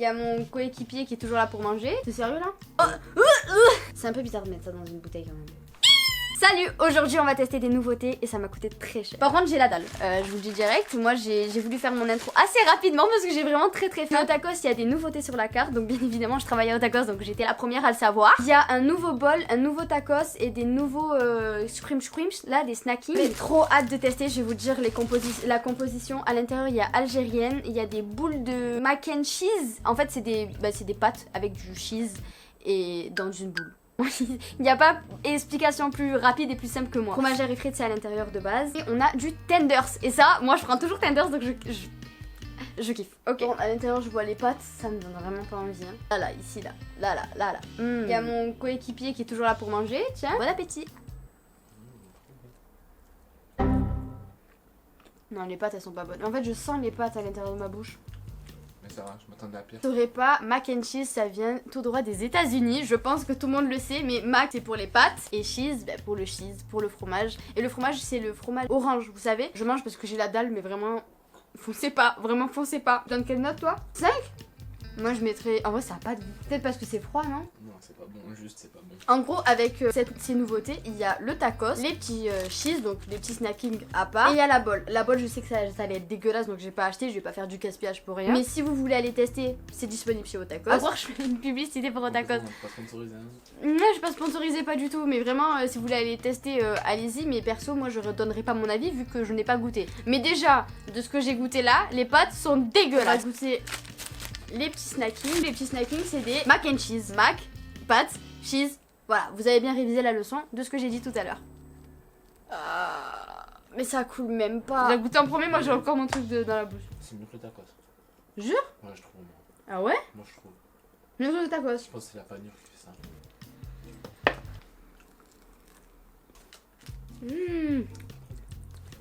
Il y a mon coéquipier qui est toujours là pour manger. C'est sérieux là? C'est un peu bizarre de mettre ça dans une bouteille quand même. Salut! Aujourd'hui on va tester des nouveautés et ça m'a coûté très cher. Par contre j'ai la dalle, je vous le dis direct. Moi j'ai voulu faire mon intro assez rapidement parce que j'ai vraiment très faim. Au tacos il y a des nouveautés sur la carte. Donc bien évidemment je travaillais au tacos donc j'étais la première à le savoir. Il y a un nouveau bol, un nouveau tacos et des nouveaux scrimps là, des snackings. J'ai trop hâte de tester, je vais vous dire la composition. À l'intérieur il y a algérienne, il y a des boules de mac and cheese. En fait c'est des pâtes avec du cheese et dans une boule. Il n'y a pas explication plus rapide et plus simple que moi. Fromagère et frites c'est à l'intérieur de base. Et on a du tenders. Et ça, moi je prends toujours tenders donc je kiffe. Ok. Bon, à l'intérieur je vois les pâtes, ça me donne vraiment pas envie. Hein. Là, ici, là. Il y a mon coéquipier qui est toujours là pour manger. Tiens, bon appétit. Non, les pâtes elles sont pas bonnes. En fait, je sens les pâtes à l'intérieur de ma bouche. Ça va, je m'attendais à pire. Je saurais pas, mac and cheese ça vient tout droit des États-Unis. Je pense que tout le monde le sait, mais mac c'est pour les pâtes et cheese pour le cheese, pour le fromage. Et le fromage c'est le fromage orange, vous savez. Je mange parce que j'ai la dalle, mais vraiment foncez pas, vraiment foncez pas. Tu donnes quelle note toi? 5? Moi je mettrais, en vrai ça a pas de goût. Peut-être parce que c'est froid, non? Non, c'est pas bon, juste c'est pas bon. En gros avec ces nouveautés, il y a le tacos, les petits cheese, donc les petits snackings à part. Et il y a la bol. La bol je sais que ça allait être dégueulasse donc j'ai pas acheté, je vais pas faire du gaspillage pour rien. Mais si vous voulez aller tester, c'est disponible chez Otacos. À voir, je fais une publicité pour Otacos. On pas sponsorisé, hein. Non, je suis pas sponsorisée pas du tout, mais vraiment si vous voulez aller tester, allez-y. Mais perso, moi je redonnerai pas mon avis vu que je n'ai pas goûté. Mais déjà, de ce que j'ai goûté là, les pâtes sont dégueulasses. On va goûter les petits snackings. Les petits snackings c'est des mac and cheese. Mac, pâtes, cheese. Voilà, vous avez bien révisé la leçon de ce que j'ai dit tout à l'heure. Mais ça coule même pas. J'ai goûté en premier, moi j'ai encore mon truc dans la bouche. C'est mieux que le tacos. Jure? Ouais, je trouve. Moi. Ah ouais? Moi je trouve. Mieux que le tacos. Je pense que c'est la panure qui fait ça.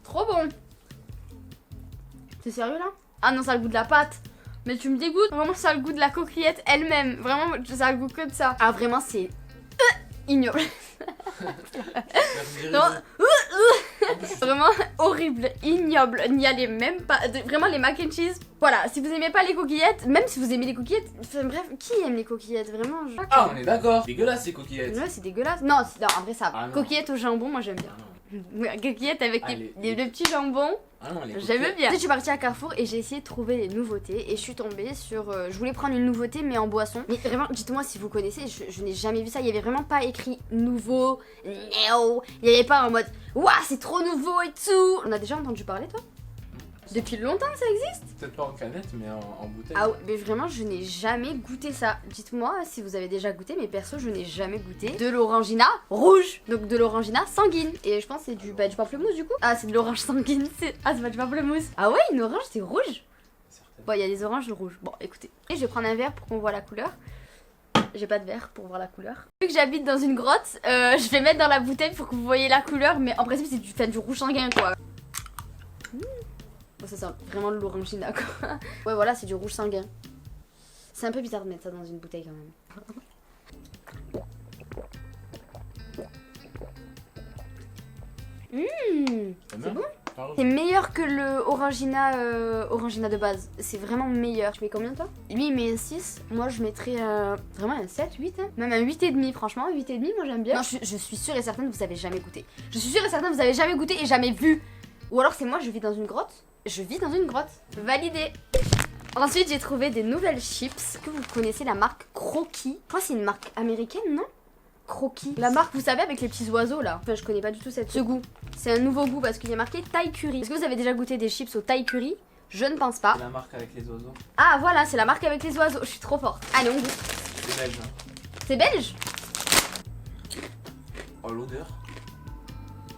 Trop bon. C'est sérieux là? Ah non, ça a le goût de la pâte. Mais tu me dégoûtes. Vraiment, ça a le goût de la coquillette elle-même. Vraiment, ça a le goût que de ça. Ah vraiment, c'est ignoble. Non. Vraiment horrible, ignoble, n'y allez même pas. Vraiment les mac and cheese. Voilà, si vous aimez pas les coquillettes, même si vous aimez les coquillettes, enfin, bref, qui aime les coquillettes vraiment Ah, on est d'accord. Dégueulasse ces coquillettes. Ouais, c'est dégueulasse. Non, en vrai ça va. Ah, coquillettes au jambon, moi j'aime bien. Coquillettes avec le petit jambon. Ah non, j'aime bien. Je suis partie à Carrefour et j'ai essayé de trouver des nouveautés et je suis tombée sur. Je voulais prendre une nouveauté mais en boisson. Mais vraiment, dites-moi si vous connaissez, je n'ai jamais vu ça. Il y avait vraiment pas écrit nouveau, néo. Il y avait pas en mode waouh, c'est trop nouveau et tout. On a déjà entendu parler, toi? Depuis longtemps ça existe? Peut-être pas en canette mais en bouteille. Ah ouais, mais vraiment je n'ai jamais goûté ça. Dites-moi si vous avez déjà goûté, mais perso je n'ai jamais goûté. De l'orangina rouge, donc de l'orangina sanguine. Et je pense que c'est du pamplemousse du coup. Ah c'est de l'orange sanguine, c'est pas du pamplemousse. Ah ouais, une orange c'est rouge. Bon il y a des oranges rouges. Bon écoutez, et je vais prendre un verre pour qu'on voit la couleur. J'ai pas de verre pour voir la couleur. Vu que j'habite dans une grotte, je vais mettre dans la bouteille pour que vous voyez la couleur. Mais en principe c'est du rouge sanguin quoi. Bon, ça sent vraiment de l'orangina quoi. Ouais voilà, c'est du rouge sanguin. C'est un peu bizarre de mettre ça dans une bouteille quand même. C'est bon? C'est meilleur que le orangina de base. C'est vraiment meilleur. Tu mets combien toi? Lui il met un 6. Moi je mettrais vraiment un 7, 8 hein. Même un 8,5 franchement. 8,5 moi j'aime bien. Non, je suis sûre et certaine que vous avez jamais goûté. Je suis sûre et certaine que vous avez jamais goûté et jamais vu. Ou alors c'est moi, je vis dans une grotte. Je vis dans une grotte. Validé. Ensuite j'ai trouvé des nouvelles chips. Est-ce que vous connaissez la marque Croquis? Je crois que c'est une marque américaine, non? Croquis. La marque, vous savez, avec les petits oiseaux là. Enfin, je connais pas du tout ce goût. C'est un nouveau goût parce qu'il y a marqué Thai curry. Est-ce que vous avez déjà goûté des chips au Thai curry? Je ne pense pas. C'est la marque avec les oiseaux. Ah voilà, c'est la marque avec les oiseaux. Je suis trop forte. Allez, on goûte. C'est belge. Hein. C'est belge? Oh, l'odeur.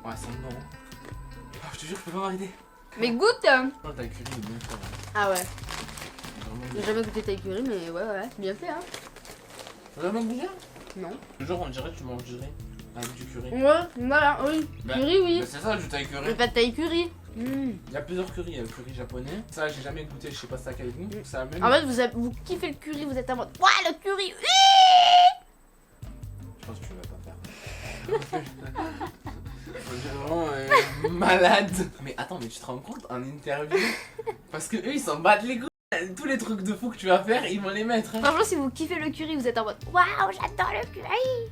Ouais, ça sent bon. Oh, je te jure, je peux pas m'arrêter. Mais goûte. Oh, Thai curry est bien fait. Ah ouais. Vraiment J'ai jamais goûté Thai curry, mais ouais, bien fait hein. T'as jamais goûté? Non. Genre, on dirait que tu manges du riz avec du curry. Ouais, voilà, oui. Bah, Curry, oui. Bah, c'est ça, du Thai curry. Mais pas de Thai curry. Il y a plusieurs currys, il y a le curry japonais. Ça, j'ai jamais goûté, je sais pas ça quel goût. Ça a même. En fait, vous kiffez le curry, vous êtes en mode ouais, le curry. Je pense que tu vas pas faire. On est vraiment malade. Mais attends, mais tu te rends compte en interview? Parce que eux ils s'en battent les couilles. Tous les trucs de fou que tu vas faire, ils vont les mettre. Hein. Franchement, si vous kiffez le curry, vous êtes en mode waouh, j'adore le curry.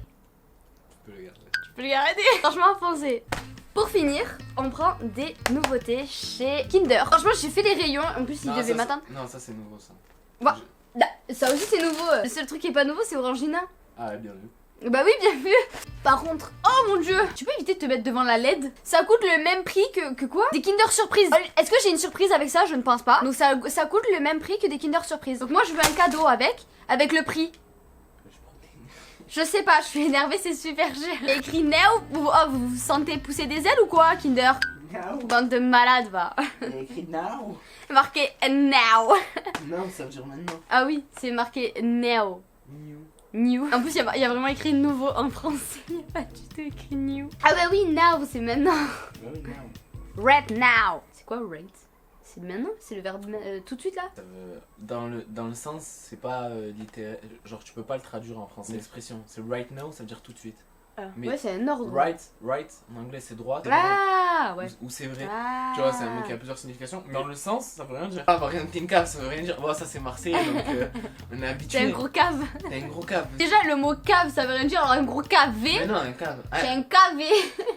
Tu peux le garder. Tu peux le garder. Franchement, foncez. Pour finir, on prend des nouveautés chez Kinder. Franchement, j'ai fait les rayons. En plus, ils devaient m'attendre. Non, ça c'est nouveau ça. Bah, ça aussi, c'est nouveau. Le seul truc qui est pas nouveau, c'est Orangina. Ah, bien vu. Bah oui, bien vu. Par contre, oh mon dieu, tu peux éviter de te mettre devant la LED? Ça coûte le même prix que quoi? Des Kinder Surprise. Est-ce que j'ai une surprise avec ça? Je ne pense pas. Donc ça coûte le même prix que des Kinder Surprise. Donc moi je veux un cadeau avec le prix. Je sais pas, je suis énervée, c'est super cher. Il y a écrit now, vous vous sentez pousser des ailes ou quoi, Kinder? Now. Bande de malades, va. Il y a écrit now. Marqué now. Now, ça veut dire maintenant. Ah oui, c'est marqué now. New. New. En plus, il y a vraiment écrit nouveau en français. Il n'y a pas du tout écrit new. Ah bah oui, now, c'est maintenant. Bah oui, now. Right now. C'est quoi right? C'est maintenant? C'est le verbe tout de suite là? Dans le sens, c'est pas littéral. Genre, tu peux pas le traduire en français. L'expression, c'est right now, ça veut dire tout de suite. Mais ouais, c'est un ordre. Right, en anglais c'est droit. Ah ouais. Ou c'est vrai. Ah. Tu vois, c'est un mot qui a plusieurs significations. Mais dans le sens, ça veut rien dire. Ah, bah rien de cave, ça veut rien dire. Bon, ça c'est Marseille, donc on est habitué. C'est un gros cave. C'est un gros cave. Déjà, le mot cave, ça veut rien dire. Alors, un gros cavé. Mais non, un cave. C'est un cavé.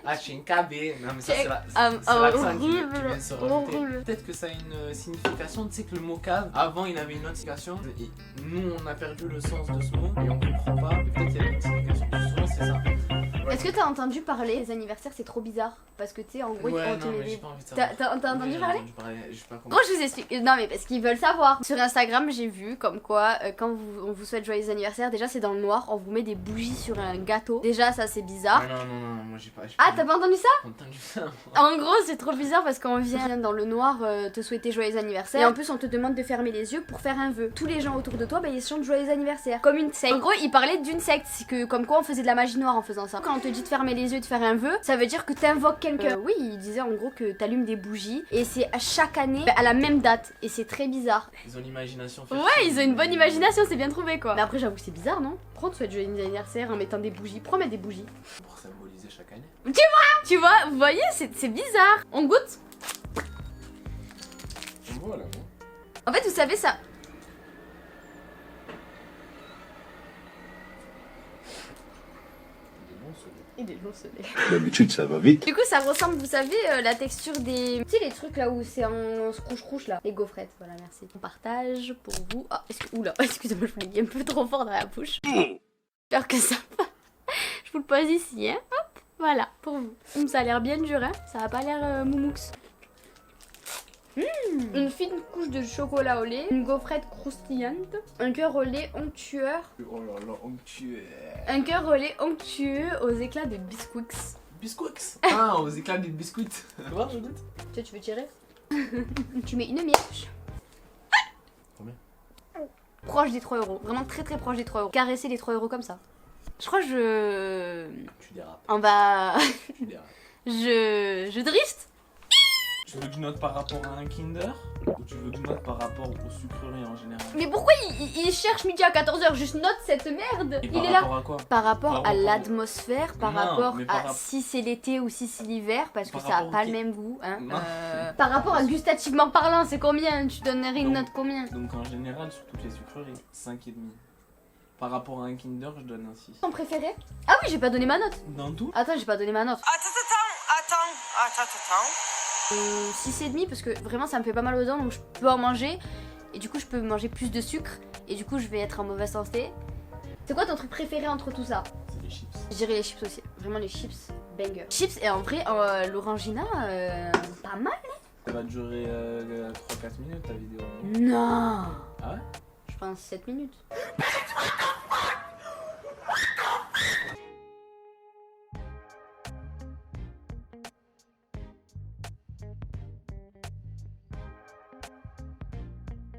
Ah, je suis un cabé. Non, mais ça, c'est l'accent qui vient se rajouter. Horrible. Peut-être que ça a une signification. Tu sais que le mot cave, avant, il avait une autre signification. Et nous, on a perdu le sens de ce mot et on comprend pas. Et peut-être qu'il y a une autre signification. Souvent, c'est ça. Ouais. Est-ce que t'as entendu parler des anniversaires? C'est trop bizarre. Parce que tu sais, en gros, Ouais, on te non, met mais des. j'ai pas envie de savoir. T'as entendu parler? J'ai pas compris. Gros, je vous explique. Non, mais parce qu'ils veulent savoir. Sur Instagram, j'ai vu comme quoi, quand on vous souhaite joyeux anniversaire, déjà c'est dans le noir, on vous met des bougies sur un gâteau. Déjà, ça c'est bizarre. Non, moi j'ai pas. Ah, t'as pas entendu ça? entendu ça. En gros, c'est trop bizarre parce qu'on vient dans le noir te souhaiter joyeux anniversaire. Et en plus, on te demande de fermer les yeux pour faire un vœu. Tous les gens autour de toi, bah, ils chantent joyeux anniversaire. Comme une secte. En gros, ils parlaient d'une secte. C'est que, comme quoi, on faisait de la magie noire en faisant ça. Quand on te dit de fermer les yeux, de faire un vœu, ça veut dire que t'invoques quelqu'un. Oui, ils disaient en gros que t'allumes des bougies. Et c'est à chaque année, à la même date. Et c'est très bizarre. Ils ont l'imagination. Ouais, ils ont une bonne imagination, c'est bien trouvé quoi. Mais après, j'avoue que c'est bizarre, non? Pourquoi on te souhaite joyeux anniversaire en mettant des bougies? Pourquoi mettre des bougies? Pour symboliser chaque année. Tu vois, vous voyez, c'est bizarre. On goûte? Voilà. En fait, vous savez ça. Il est long ce lait. D'habitude, ça va vite. Du coup, ça ressemble, vous savez, la texture des. Tu sais, les trucs là où c'est en scrouche-crouche là. Les gaufrettes, voilà, merci. On partage pour vous. Ah, oula, excusez-moi, je vous l'ai dit un peu trop fort dans la bouche. J'espère que ça va. Je vous le pose ici, hein. Hop, voilà, pour vous. Ça a l'air bien dur, hein. Ça a pas l'air moumoux. Une fine couche de chocolat au lait, une gaufrette croustillante, un cœur au lait onctueur. Oh là là, onctueux. Un cœur au lait onctueux aux éclats de biscuits. Biscuits. Ah, aux éclats des biscuits. Voir, je goûte. Tu veux tirer? Tu mets une mièche. Combien? Proche des 3 euros. Vraiment très très proche des 3 euros. Caresser les 3 euros comme ça. Je crois que Tu dérapes. On va... Tu dérapes. Je drift. Tu veux que je note par rapport à un Kinder ou tu veux que je note par rapport aux sucreries en général? Mais pourquoi il cherche midi à 14h? Juste note cette merde. Et Il par est là. rapport à quoi? Par rapport Par à rapport- l'atmosphère, par Non, rapport mais par à rapport- si c'est l'été ou si c'est l'hiver, parce que Par ça a rapport pas au le même goût. Hein. Non. Par rapport à gustativement parlant, c'est combien? Tu donnerais une Donc- note combien? Donc en général, sur toutes les sucreries, 5,5. Par rapport à un Kinder, je donne un 6. Ton préféré? Ah oui, j'ai pas donné ma note. Dans tout? Attends, j'ai pas donné ma note. Attends. 6,5 parce que vraiment ça me fait pas mal aux dents donc je peux en manger et du coup je peux manger plus de sucre et du coup je vais être en mauvaise santé. C'est quoi ton truc préféré entre tout ça? C'est les chips. Je dirais les chips aussi, vraiment les chips banger. Chips et en vrai l'orangina pas mal. Ça va durer 3-4 minutes ta vidéo. Non. Ah ouais? Je pense 7 minutes.